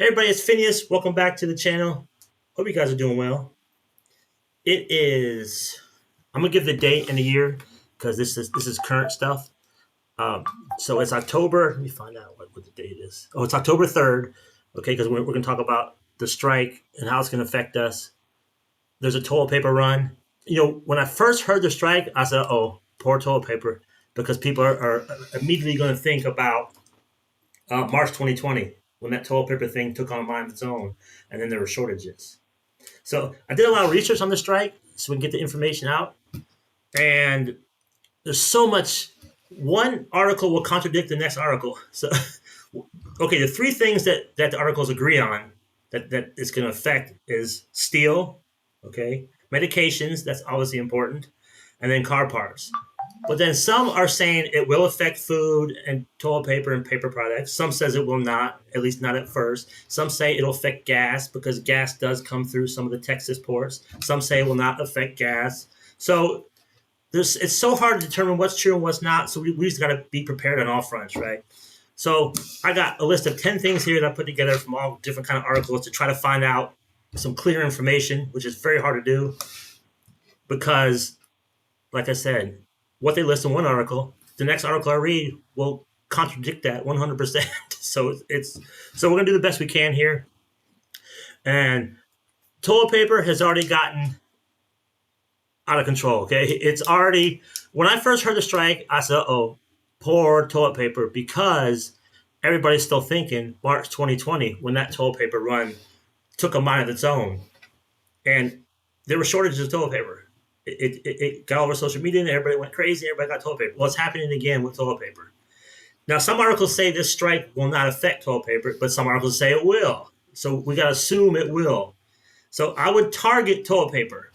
Hey everybody, it's Phineas. Welcome back to the channel. Hope you guys are doing well. It is. I'm gonna give the date and the year because this is current stuff. Um, so it's October. Let me find out what the date is. Oh, it's October 3rd. Okay, because we're gonna talk about the strike and how it's gonna affect us. There's a toilet paper run. When I first heard the strike, I said, "Oh, poor toilet paper," because people are immediately going to think about March 2020 when that toilet paper thing took on mind of its own, and then there were shortages. So I did a lot of research on the strike so we can get the information out. And there's so much. One article will contradict the next article. So, okay, the three things that the articles agree on that it's going to affect is steel, okay, medications, that's obviously important, and then car parts. But then some are saying it will affect food and toilet paper and paper products. Some says it will not, at least not at first. Some say it'll affect gas because gas does come through some of the Texas ports. Some say it will not affect gas. So it's so hard to determine what's true and what's not. So we just got to be prepared on all fronts, right? So I got a list of 10 things here that I put together from all different kind of articles to try to find out some clear information, which is very hard to do because, like I said, what they list in one article, the next article I read will contradict that 100%. So we're gonna do the best we can here. And toilet paper has already gotten out of control. Okay, it's already. When I first heard the strike, I said, "Oh, poor toilet paper," because everybody's still thinking March 2020 when that toilet paper run took a mind of its own, and there were shortages of toilet paper. It got over social media and everybody went crazy. Everybody got toilet paper. Well, it's happening again with toilet paper. Now, some articles say this strike will not affect toilet paper, but some articles say it will. So we got to assume it will. So I would target toilet paper.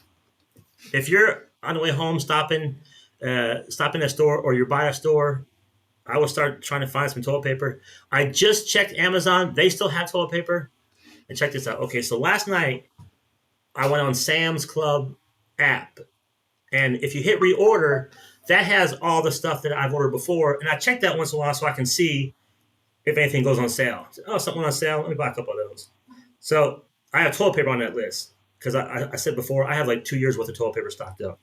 If you're on the way home stopping at a store or you're by a store, I will start trying to find some toilet paper. I just checked Amazon. They still have toilet paper. And check this out. Okay, so last night I went on Sam's Club app. And if you hit reorder, that has all the stuff that I've ordered before. And I check that once in a while so I can see if anything goes on sale. Oh, something on sale. Let me buy a couple of those. So I have toilet paper on that list because I said before I have like 2 years worth of toilet paper stocked up.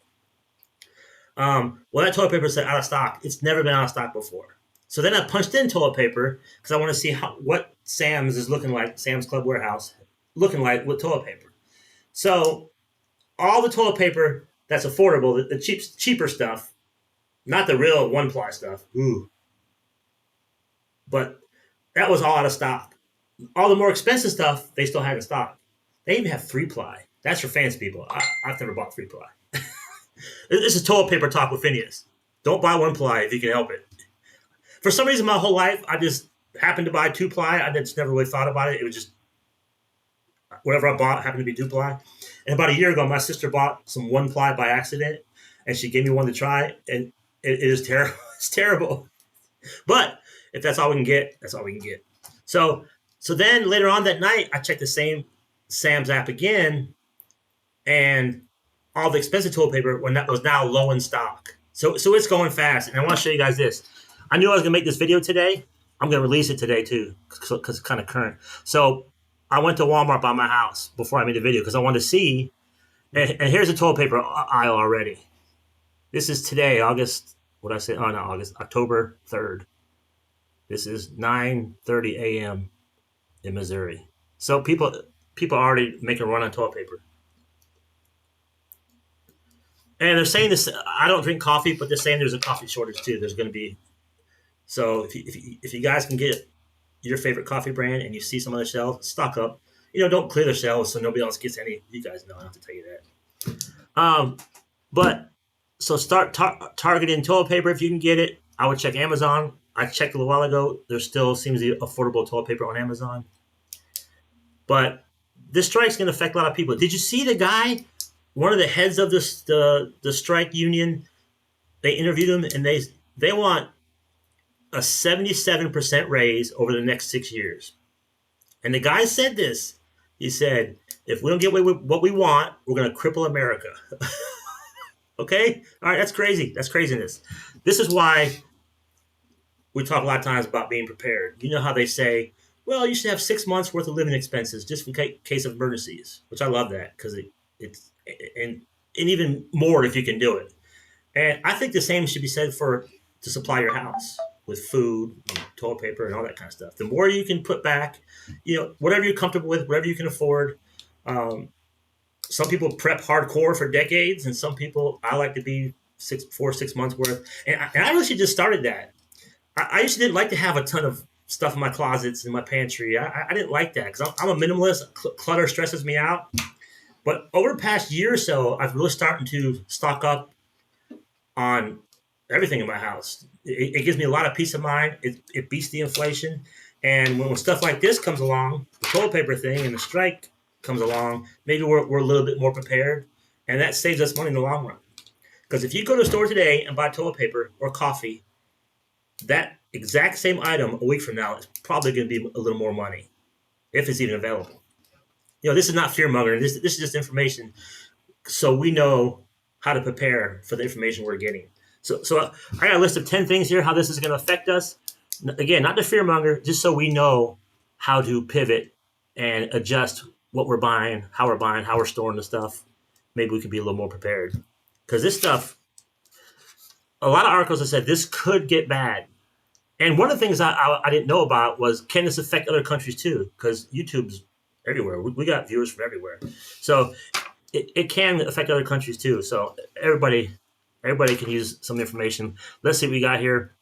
Well, that toilet paper said out of stock. It's never been out of stock before. So then I punched in toilet paper because I want to see what Sam's is looking like, Sam's Club Warehouse, looking like with toilet paper. So all the toilet paper that's affordable, the cheaper stuff, not the real one-ply stuff. Ooh. But that was all out of stock. All the more expensive stuff, they still had in stock. They even have three-ply. That's for fancy people. I've never bought three-ply. This is toilet paper talk with Phineas. Don't buy one-ply if you can help it. For some reason, my whole life, I just happened to buy two-ply. I just never really thought about it. It was just whatever I bought happened to be two-ply. And about a year ago, my sister bought some one-ply by accident, and she gave me one to try, and it is terrible. It's terrible. But if that's all we can get, that's all we can get. So then later on that night, I checked the same Sam's app again, and all the expensive toilet paper was now low in stock. So it's going fast, and I want to show you guys this. I knew I was going to make this video today. I'm going to release it today too because it's kind of current. So I went to Walmart by my house before I made the video because I wanted to see. And here's the toilet paper aisle already. This is today, August. What did I say? Oh, not August. October 3rd. This is 9:30 a.m. in Missouri. So people are already making a run on toilet paper. And they're saying this. I don't drink coffee, but they're saying there's a coffee shortage too. There's going to be. So if you guys can get your favorite coffee brand and you see some on the shelf, stock up. Don't clear the shelves so nobody else gets any. You guys know I don't have to tell you that. But so start targeting toilet paper if you can get it. I would check Amazon. I checked a little while ago. There still seems to be affordable toilet paper on Amazon. But this strike's going to affect a lot of people. Did you see the guy, one of the heads of the strike union? They interviewed him, and they want a 77% raise over the next 6 years. And the guy said this. He said, if we don't get away with what we want, we're going to cripple America. Okay? All right, that's crazy. That's craziness. This is why we talk a lot of times about being prepared. You know how they say Well, you should have 6 months worth of living expenses just in case of emergencies, which I love that because it's and even more if you can do it. And I think the same should be said for to supply your house with food, and toilet paper, and all that kind of stuff. The more you can put back, whatever you're comfortable with, whatever you can afford. Um, some people prep hardcore for decades, and some people I like to be 6 months worth. And I really should just started that. I used to didn't like to have a ton of stuff in my closets in my pantry. I didn't like that because I'm a minimalist. Clutter stresses me out. But over the past year or so, I've really starting to stock up on everything in my house. It gives me a lot of peace of mind. It beats the inflation. And when stuff like this comes along, the toilet paper thing and the strike comes along, maybe we're a little bit more prepared. And that saves us money in the long run. Because if you go to a store today and buy toilet paper or coffee, that exact same item a week from now is probably going to be a little more money if it's even available. This is not fear mongering. This is just information so we know how to prepare for the information we're getting. So I got a list of 10 things here, how this is going to affect us. Again, not to fear monger, just so we know how to pivot and adjust what we're buying, how we're storing the stuff. Maybe we could be a little more prepared. Because this stuff, a lot of articles have said this could get bad. And one of the things I didn't know about was, can this affect other countries too? Because YouTube's everywhere. We got viewers from everywhere. So it can affect other countries too. So everybody can use some information. Let's see what we got here.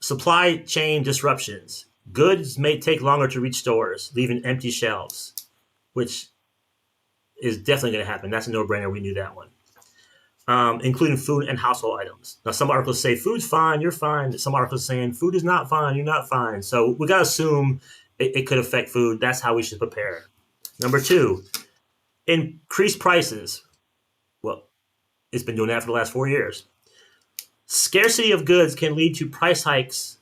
Supply chain disruptions. Goods may take longer to reach stores, leaving empty shelves, which is definitely going to happen. That's a no-brainer. We knew that one. Including food and household items. Now, some articles say food's fine, you're fine. Some articles saying food is not fine, you're not fine. So we got to assume it could affect food. That's how we should prepare. Number 2, increased prices. Well, it's been doing that for the last 4 years. Scarcity of goods can lead to price hikes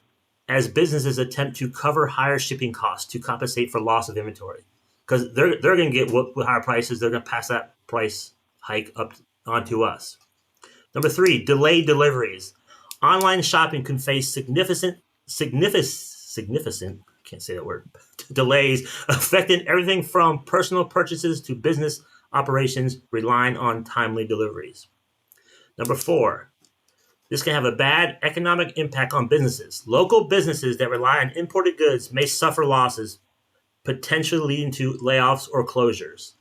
as businesses attempt to cover higher shipping costs to compensate for loss of inventory. Because they're going to get whooped with higher prices. They're going to pass that price hike up onto us. Number 3, delayed deliveries. Online shopping can face significant, can't say that word, delays affecting everything from personal purchases to business operations relying on timely deliveries. Number 4, this can have a bad economic impact on businesses. Local businesses that rely on imported goods may suffer losses, potentially leading to layoffs or closures.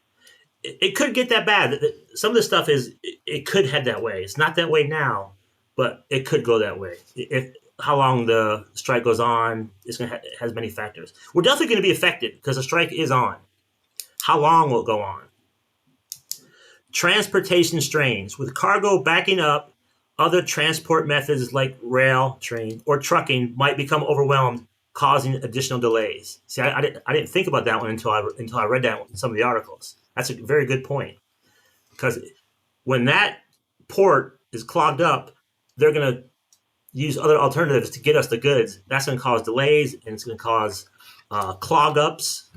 It could get that bad. Some of this stuff it could head that way. It's not that way now, but it could go that way. If how long the strike goes on, it has many factors. We're definitely going to be affected because the strike is on. How long will it go on? Transportation strains. With cargo backing up, other transport methods like rail, train, or trucking might become overwhelmed, causing additional delays. See, I didn't think about that one until I read that in some of the articles. That's a very good point. Because when that port is clogged up, they're going to use other alternatives to get us the goods. That's going to cause delays, and it's going to cause clog ups.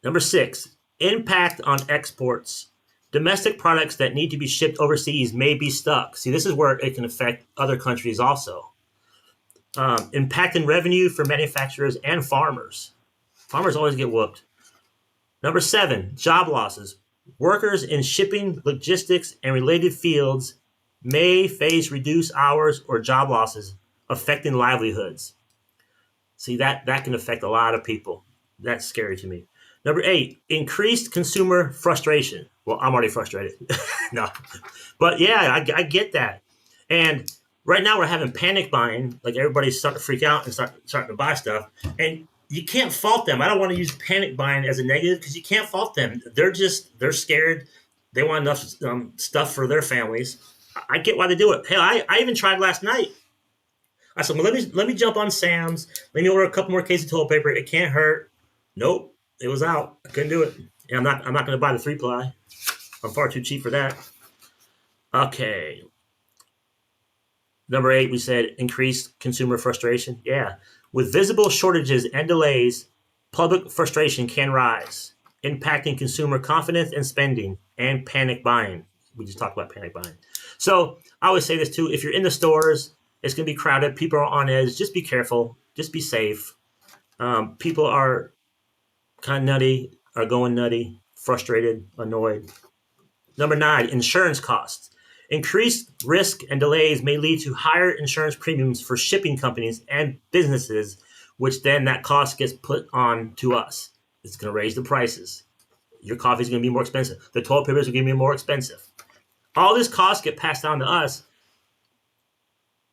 Number 6, impact on exports. Domestic products that need to be shipped overseas may be stuck. See, this is where it can affect other countries also. Impacting revenue for manufacturers and farmers. Farmers always get whooped. Number 7, job losses. Workers in shipping, logistics, and related fields may face reduced hours or job losses, affecting livelihoods. See, that can affect a lot of people. That's scary to me. Number 8, increased consumer frustration. Well, I'm already frustrated. No. But yeah, I get that. And right now we're having panic buying. Like everybody's starting to freak out and starting to buy stuff. And you can't fault them. I don't want to use panic buying as a negative because you can't fault them. They're scared. They want enough stuff for their families. I get why they do it. Hell, I even tried last night. I said, well, let me jump on Sam's. Let me order a couple more cases of toilet paper. It can't hurt. Nope, it was out. I couldn't do it. And I'm not going to buy the 3-ply. I'm far too cheap for that. Okay. Number 8, we said increased consumer frustration. Yeah. With visible shortages and delays, public frustration can rise, impacting consumer confidence and spending and panic buying. We just talked about panic buying. So I always say this too. If you're in the stores, it's going to be crowded. People are on edge. Just be careful. Just be safe. People are kind of nutty, are going nutty, frustrated, annoyed. Number 9, insurance costs. Increased risk and delays may lead to higher insurance premiums for shipping companies and businesses, which then that cost gets put on to us. It's going to raise the prices. Your coffee is going to be more expensive. The toilet paper is going to be more expensive. All this cost get passed down to us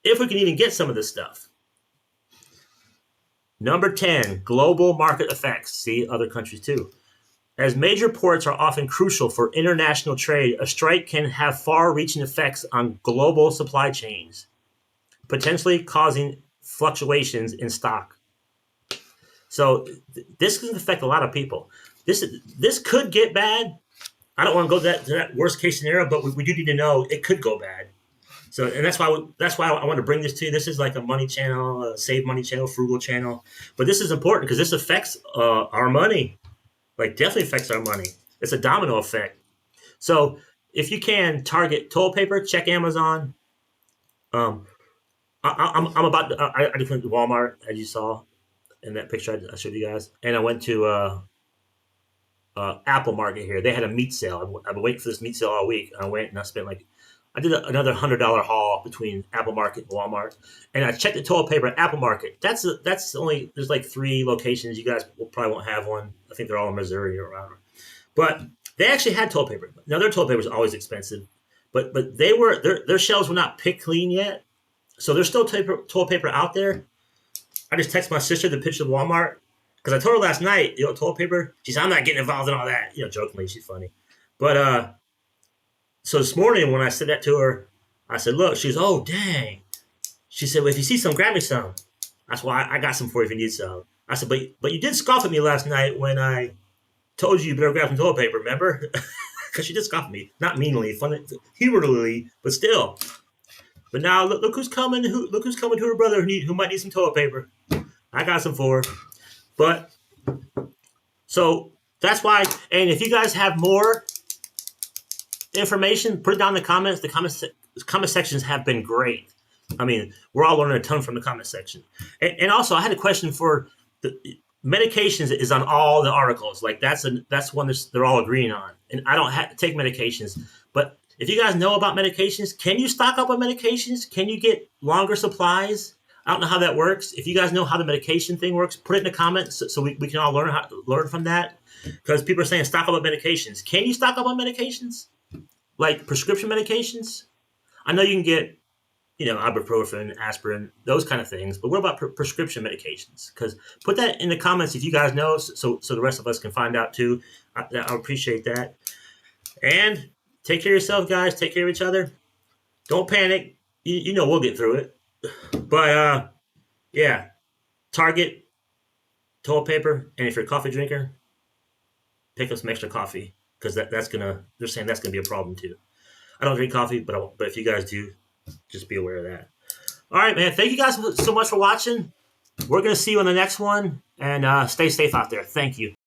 if we can even get some of this stuff. Number 10, global market effects. See other countries too. As major ports are often crucial for international trade, a strike can have far-reaching effects on global supply chains, potentially causing fluctuations in stock. So this can affect a lot of people. This could get bad. I don't want to go to that worst case scenario, but we do need to know it could go bad. So, and that's why I want to bring this to you. This is like a money channel, a save money channel, frugal channel. But this is important because this affects our money. Like, definitely affects our money. It's a domino effect. So if you can target toilet paper, check Amazon. I'm about to, I just went to Walmart, as you saw in that picture I showed you guys, and I went to Apple Market here. They had a meat sale. I've been waiting for this meat sale all week. I went and I spent I did another $100 haul between Apple Market and Walmart, and I checked the toilet paper at Apple Market. That's only, there's like 3 locations. You guys probably won't have one. I think they're all in Missouri or around. But they actually had toilet paper. Now their toilet paper is always expensive, but their shelves were not picked clean yet, so there's still toilet paper out there. I just texted my sister the picture of Walmart because I told her last night, toilet paper. She said, I'm not getting involved in all that. Jokingly, she's funny, but so this morning when I said that to her, I said, look, she goes, oh, dang. She said, well, if you see some, grab me some. That's why I got some for you if you need some. I said, but you did scoff at me last night when I told you better grab some toilet paper, remember? Because she did scoff at me. Not meanly, humorously, but still. But now look who's coming. Look who's coming to her brother who might need some toilet paper. I got some for her. But, so that's why, and if you guys have more information, put it down in the comments. The comment sections have been great. I mean, we're all learning a ton from the comment section. And also, I had a question for the medications. Is on all the articles. Like that's one they're all agreeing on. And I don't have to take medications. But if you guys know about medications, can you stock up on medications? Can you get longer supplies? I don't know how that works. If you guys know how the medication thing works, put it in the comments so we can all learn from that. Because people are saying stock up on medications. Can you stock up on medications? Like prescription medications? I know you can get, ibuprofen, aspirin, those kind of things. But what about prescription medications? Because put that in the comments if you guys know, so the rest of us can find out too. I appreciate that. And take care of yourself, guys. Take care of each other. Don't panic. We'll get through it. But yeah, Target, toilet paper, and if you're a coffee drinker, pick up some extra coffee because they're saying that's gonna be a problem too. I don't drink coffee, but if you guys do, just be aware of that. All right, man. Thank you guys so much for watching. We're gonna see you on the next one, and stay safe out there. Thank you.